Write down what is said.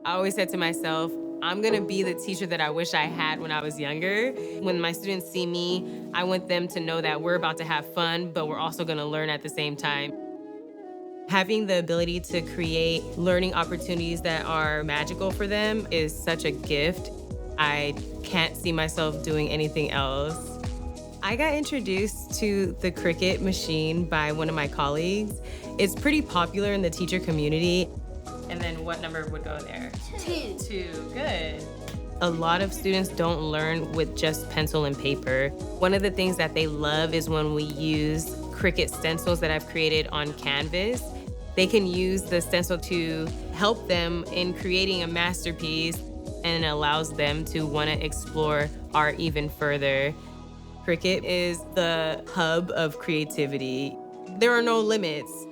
I always said to myself, I'm gonna be the teacher that I wish I had when I was younger. When my students see me, I want them to know that we're about to have fun, but we're also gonna learn at the same time. Having the ability to create learning opportunities that are magical for them is such a gift. I can't see myself doing anything else. I got introduced to the Cricut machine by one of my colleagues. It's pretty popular in the teacher community. And then what number would go there? Two. Two, good. A lot of students don't learn with just pencil and paper. One of the things that they love is when we use Cricut stencils that I've created on Canvas. They can use the stencil to help them in creating a masterpiece, and it allows them to want to explore art even further. Cricut is the hub of creativity. There are no limits.